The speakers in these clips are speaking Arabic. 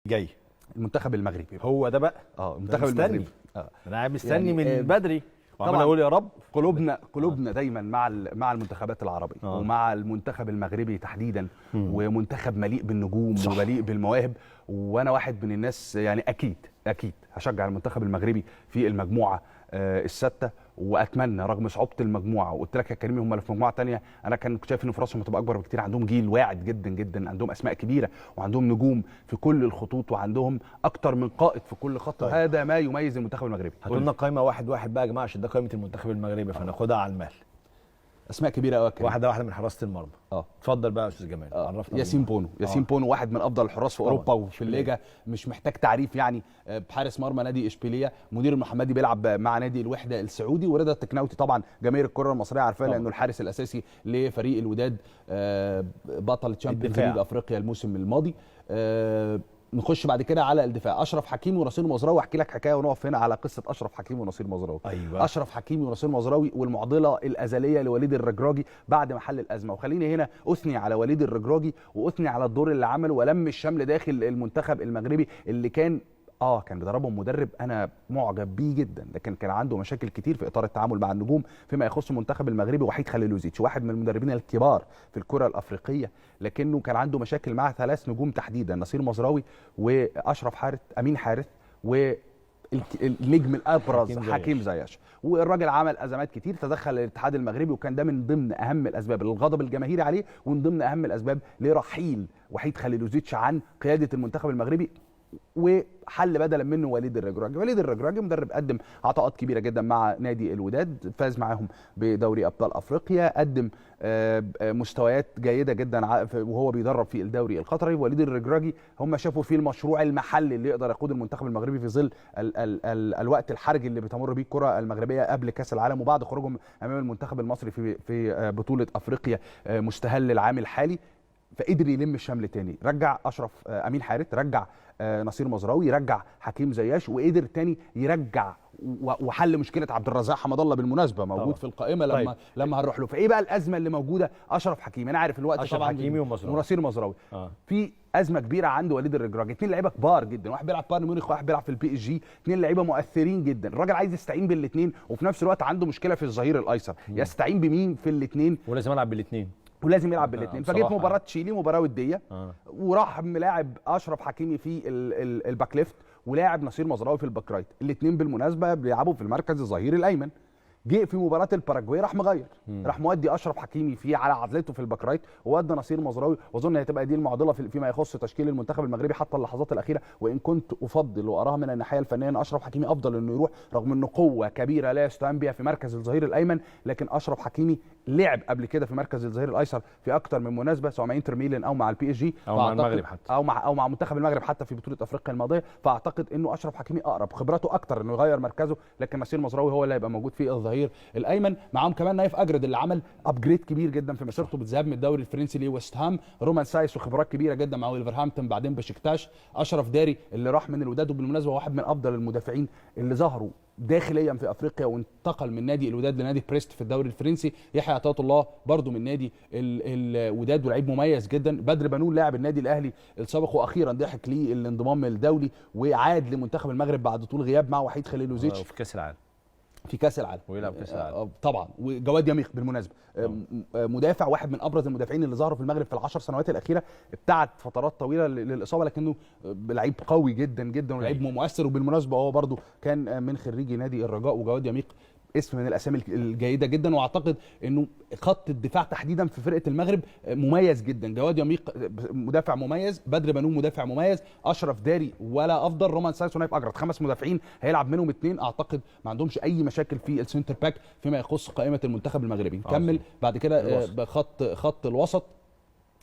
جاي المنتخب المغربي هو ده بقى. المنتخب المغربي. انا قاعد مستني يعني من بدري طبعا اقول يا رب. قلوبنا دايما مع المنتخبات العربيه ومع المنتخب المغربي تحديدا. ومنتخب مليء بالنجوم ومليء بالمواهب، وانا واحد من الناس يعني اكيد هشجع المنتخب المغربي في المجموعه السادسه. واتمنى رغم صعوبه المجموعه، وقلت لك يا كريم هم اللي في مجموعه ثانيه انا كنت شايف ان فرصهم هتبقى اكبر بكتير. عندهم جيل واعد جدا جدا، عندهم اسماء كبيره وعندهم نجوم في كل الخطوط وعندهم اكتر من قائد في كل خط. طيب. هذا ما يميز المنتخب المغربي. هاتوا لنا قائمه واحد واحد بقى يا جماعه، عشان ده قائمه المنتخب المغربي فناخدها على المهل. اسماء كبيره قوي واحده من حراسه المرمى. اتفضل بقى يا استاذ جمال. عرفنا. ياسين بونو واحد من افضل الحراس في اوروبا وفي الليجا، مش محتاج تعريف يعني. بحارس مرمى نادي اشبيليه، مدير المحمدي بيلعب مع نادي الوحده السعودي. ورضا التكناوتي طبعا جماهير الكره المصريه عارفاه لانه الحارس الاساسي لفريق الوداد، بطل تشامبيونز ليج افريقيا الموسم الماضي. نخش بعد كده على الدفاع. اشرف حكيمي ونصير مزراوي. احكي لك حكايه ونقف هنا على قصه اشرف حكيمي ونصير مزراوي. أيوة. اشرف حكيمي ونصير مزراوي والمعضله الازليه لوليد الرجراجي بعد ما حل الازمه. وخليني هنا اثني على وليد الرجراجي واثني على الدور اللي عمله ولم الشمل داخل المنتخب المغربي اللي كان بيدربهم مدرب انا معجب بيه جدا، لكن كان عنده مشاكل كتير في اطار التعامل مع النجوم فيما يخص المنتخب المغربي. وحيد خليلوزيتش واحد من المدربين الكبار في الكره الافريقيه، لكنه كان عنده مشاكل مع 3 نجوم تحديدا، نصير مزراوي واشرف حارث، امين حارث، والنجم الابرز حكيم زياش. والراجل عمل ازمات كتير، تدخل الاتحاد المغربي، وكان ده من ضمن اهم الاسباب للغضب الجماهيري عليه، ومن ضمن اهم الاسباب لرحيل وحيد خليلوزيتش عن قياده المنتخب المغربي، وحل بدلا منه وليد الرجراجي. وليد الرجراجي مدرب قدم عطاءات كبيره جدا مع نادي الوداد، فاز معاهم بدوري ابطال افريقيا، قدم مستويات جيده جدا وهو بيدرب في الدوري القطري. وليد الرجراجي هم شافوا فيه المشروع المحلي اللي يقدر يقود المنتخب المغربي في ظل الوقت الحرج اللي بتمر بيه الكره المغربيه قبل كاس العالم وبعد خروجهم امام المنتخب المصري في بطوله افريقيا مستهل العام الحالي. فقدر يلم الشمل تاني، رجع اشرف امين حارث، رجع نصير مزراوي، رجع حكيم زياش، وقدر تاني يرجع وحل مشكله عبد الرزاق حمد الله بالمناسبه موجود في القائمه لما هنروح له. فايه بقى الازمه اللي موجوده؟ اشرف حكيمي، انا عارف الوقت اشرف حكيمي ونصير مزراوي. في ازمه كبيره عند وليد الرجراجي، 2 لعيبه كبار جدا، واحد بيلعب في بايرن ميونخ وواحد بيلعب في البي اس جي، 2 لعيبه مؤثرين جدا. الراجل عايز يستعين بالاثنين، وفي نفس الوقت عنده مشكله في الظهير الايسر. يستعين بمين في الاثنين؟ ولازم العب بالاثنين يلعب بالاثنين. فجيت مباراه تشيلي، مباراه وديه، وراح ملاعب اشرف حكيمي في الباك ليفت ولاعب نصير مزراوي في الباك رايت. الاثنين بالمناسبه بيلعبوا في المركز الظهير الايمن. جه في مباراه الباراجواي راح مغير، راح مودي اشرف حكيمي على عزلته في الباك رايت، وودى نصير مزراوي. واظن هتبقى دي المعضله فيما يخص تشكيل المنتخب المغربي حتى اللحظات الاخيره. وان كنت افضل واراها من الناحيه الفنيه ان اشرف حكيمي افضل انه يروح، رغم انه قوه كبيره لا يستهان بها في مركز الظهير الايمن، لكن اشرف حكيمي لعب قبل كده في مركز الظهير الايسر في اكتر من مناسبه، سواء مع انتر ميلان او مع البي اس جي او مع المغرب حتى او مع منتخب المغرب حتى في بطوله افريقيا الماضيه. فاعتقد انه اشرف حكيمي اقرب، خبراته اكتر انه يغير مركزه، لكن نصير مزراوي هو اللي هيبقى موجود في الظهير الايمن. معاهم كمان نايف اجرد اللي عمل ابجريد كبير جدا في مسيرته بالذهاب من الدوري الفرنسي لويست هام، رومان سايس وخبرات كبيره جدا مع ولفرهامبتون بعدين بشكتاش، اشرف داري اللي راح من الوداد وبالمناسبه واحد من افضل المدافعين اللي ظهروا داخليا في افريقيا وانتقل من نادي الوداد لنادي بريست في الدوري الفرنسي. يحيى عطيه الله برضو من نادي الوداد ولاعيب مميز جدا. بدر بنون لاعب النادي الاهلي السابق واخيرا ضحك ليه الانضمام الدولي وعاد لمنتخب المغرب بعد طول غياب مع وحيد خليلوزيتش في كاس العالم. ويلعب كاس العالم طبعا. وجواد يميخ بالمناسبه مدافع، واحد من ابرز المدافعين اللي ظهروا في المغرب في ال10 سنوات الاخيره، ابتعد فترات طويله للاصابه، لكنه لعيب قوي جدا جدا ولعيب مؤثر. وبالمناسبه هو برضو كان من خريجي نادي الرجاء. وجواد يميخ اسم من الاسامي الجيده جدا، واعتقد انه خط الدفاع تحديدا في فرقه المغرب مميز جدا. جواد يميخ مدافع مميز، بدر بنون مدافع مميز، اشرف داري ولا افضل، رومان سايس ونايف اجرد. 5 مدافعين هيلعب منهم 2 اعتقد ما عندهمش اي مشاكل في السنتر باك فيما يخص قائمه المنتخب المغربي. نكمل بعد كده بخط الوسط.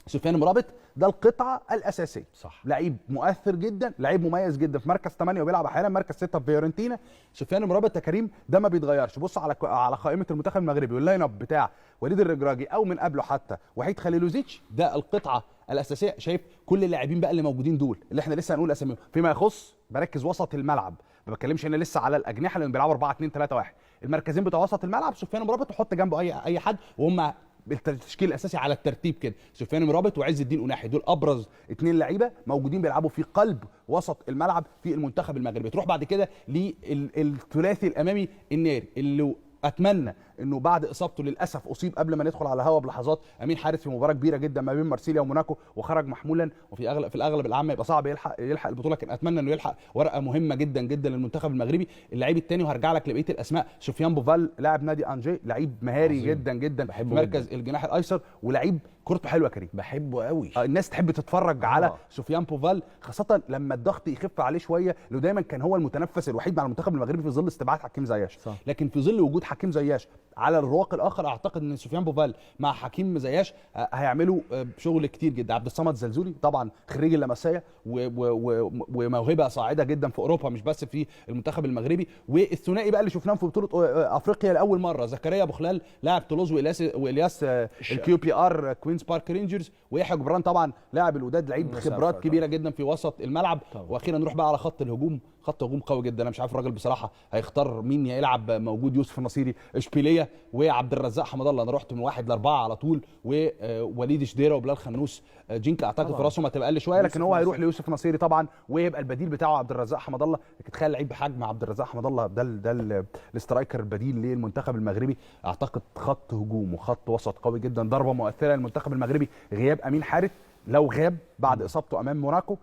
سفيان مرابط ده القطعه الاساسيه، صح، لعيب مؤثر جدا، لعيب مميز جدا في مركز 8 وبيلعب احيانا مركز 6 في فيورنتينا. سفيان مرابط يا كريم ده ما بيتغيرش. بص على قائمه المنتخب المغربي واللاين اب بتاع وليد الرجراجي او من قبله حتى وحيد خليلوزيتش، ده القطعه الاساسيه. شايف كل اللاعبين بقى اللي موجودين دول اللي احنا لسه هنقول اساميهم. فيما يخص بركز وسط الملعب، ما بتكلمش هنا لسه على الاجنحه لان بيلعبوا 4-2-3-1. المركزين بتوع وسط الملعب سفيان مرابط وحط جنبه اي حد، وهم التشكيل الاساسي على الترتيب كده، سفيان مرابط وعز الدين قناحي، دول ابرز 2 لعيبه موجودين بيلعبوا في قلب وسط الملعب في المنتخب المغربي. تروح بعد كده للثلاثي الامامي الناري اللي اتمنى انه بعد اصابته للاسف اصيب قبل ما ندخل على هوا بلحظات امين حارس في مباراه كبيره جدا ما بين مارسيليا وموناكو وخرج محمولا، في الاغلب العام يبقى صعب يلحق البطوله، لكن اتمنى انه يلحق ورقه مهمه جدا جدا للمنتخب المغربي. اللعيب الثاني وهرجع لك لبقيه الاسماء، سفيان بوفال لاعب نادي انجي، لعيب مهاري عظيم جدا جدا في مركز جداً. الجناح الايسر ولعيب كورته حلوه كريم، بحبه قوي. الناس تحب تتفرج على سفيان بوفال خاصه لما الضغط يخف عليه شويه، لو دايما كان هو المتنفس الوحيد مع المنتخب المغربي في ظل استبعاد حكيم زياش، لكن في ظل وجود حكيم زياش على الرواق الاخر اعتقد ان سفيان بوفال مع حكيم زياش هيعملوا شغل كتير جدا. عبد الصمد زلزولي طبعا خريج اللمسيه وموهبه صاعده جدا في اوروبا مش بس في المنتخب المغربي. والثنائي بقى اللي شفناهم في بطوله افريقيا لاول مره، زكريا ابو خلال لاعب تولوز والياس الكيو بي ار كوينز بارك رينجرز، ويحيى جبران طبعا لاعب الوداد، لعيب خبرات كبيره جدا في وسط الملعب. واخيرا نروح بقى على خط الهجوم، خط هجوم قوي جدا. انا مش عارف الراجل بصراحه هيختار مين يلعب، موجود يوسف النصيري، اشبيليه، وعبد الرزاق حمد الله. انا رحت من 1 ل4 على طول، ووليد شديره وبلال خنوس. جينكا اعتقد فرصهم هتبقى اقل شويه، لكن هو هيروح ليوسف نصيري طبعا، ويبقى البديل بتاعه عبد الرزاق حمد الله. لكن تخيل لعيب بحجم عبد الرزاق حمد الله، ده الاسترايكر البديل للمنتخب المغربي. اعتقد خط هجوم وخط وسط قوي جدا، ضربه مؤثره للمنتخب المغربي غياب امين حارث لو غاب بعد اصابته امام موناكو،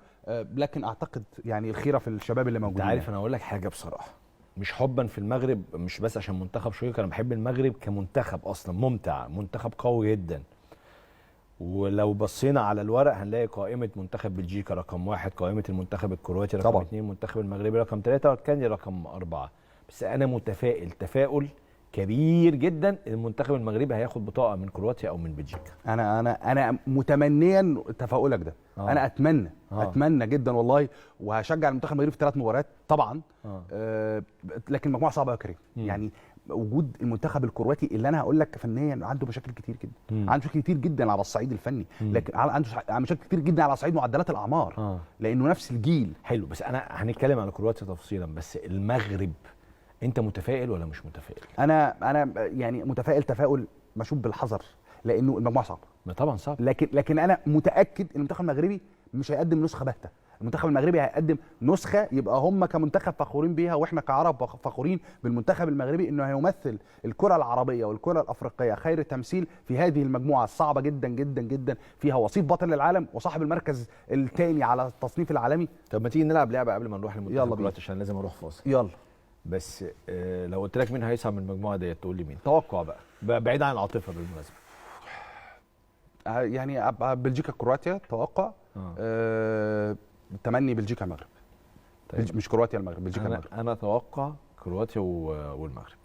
لكن اعتقد يعني الخيره في الشباب اللي موجودين. انت عارف انا اقول لك حاجه بصراحه، مش حبا في المغرب، مش بس عشان منتخب شقيق، انا بحب المغرب كمنتخب اصلا ممتع، منتخب قوي جدا. ولو بصينا على الورق هنلاقي قائمه منتخب بلجيكا رقم 1، قائمه المنتخب الكرواتي رقم 2، المنتخب المغربي رقم 3، والكندي رقم 4. بس انا متفائل تفاؤل كبير جدا المنتخب المغربي هياخد بطاقه من كرواتيا او من بلجيكا. انا متمنيا تفاؤلك ده. انا اتمنى جدا والله، وهشجع المنتخب المغربي في 3 مباريات طبعا. لكن المجموعه صعبه يا كريم. يعني وجود المنتخب الكرواتي اللي انا هقول لك فنيا عنده مشاكل كتير جدا، عنده مشاكل كتير جدا على الصعيد الفني، لكن عنده مشاكل كتير جدا على صعيد معدلات الاعمار، لانه نفس الجيل. حلو، بس انا هنتكلم على كرواتيا تفصيلا، بس المغرب انت متفائل ولا مش متفائل؟ انا يعني متفائل تفاؤل مشوب بالحذر، لانه المجموعه صعبه. طبعا صعب، لكن انا متاكد ان المنتخب المغربي مش هيقدم نسخه باهته. المنتخب المغربي هيقدم نسخه يبقى هم كمنتخب فخورين بيها، واحنا كعرب فخورين بالمنتخب المغربي انه هيمثل الكره العربيه والكره الافريقيه خير تمثيل في هذه المجموعه الصعبه جدا جدا جدا، فيها وصيف بطل العالم وصاحب المركز الثاني على التصنيف العالمي. طب ما تيجي نلعب لعبه قبل ما نروح للمنتخب دلوقتي عشان لازم اروح فاصل. يلا. بس لو قلت لك مين هيصعد من المجموعه ديت تقول لي مين؟ توقع بقى بعيد عن العاطفه بالمناسبه. يعني بلجيكا كرواتيا توقع. تمني بلجيكا المغرب. طيب. مش كرواتيا المغرب، بلجيكا المغرب. انا اتوقع كرواتيا والمغرب.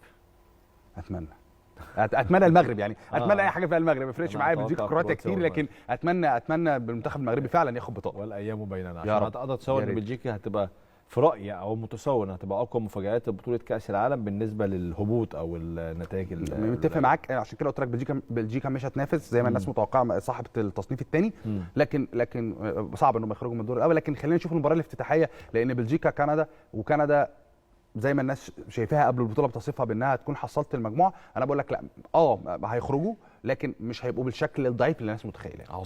اتمنى المغرب، يعني اتمنى اي حاجه فيها المغرب، ما يفرقش معايا بلجيكا كرواتيا كتير، لكن اتمنى بالمنتخب المغربي فعلا ياخد بطاقه. والايام بيننا عشان اقدر اتصور ان بلجيكا هتبقى في رايي او متصور انها هتبقى اقوى مفاجآت بطوله كاس العالم بالنسبه للهبوط او النتائج. متفق معاك، عشان كده قلت لك بلجيكا مش هتنافس زي ما الناس متوقعه صاحبه التصنيف الثاني، لكن صعب انهم يخرجوا من الدور الاول. لكن خلينا نشوف المباراه الافتتاحيه، لان بلجيكا كندا، وكندا زي ما الناس شايفاها قبل البطوله بتصفها بانها تكون حصلت المجموعه. انا بقول لك لا، هيخرجوا، لكن مش هيبقوا بالشكل الضعيف اللي الناس متخيله. عظيم.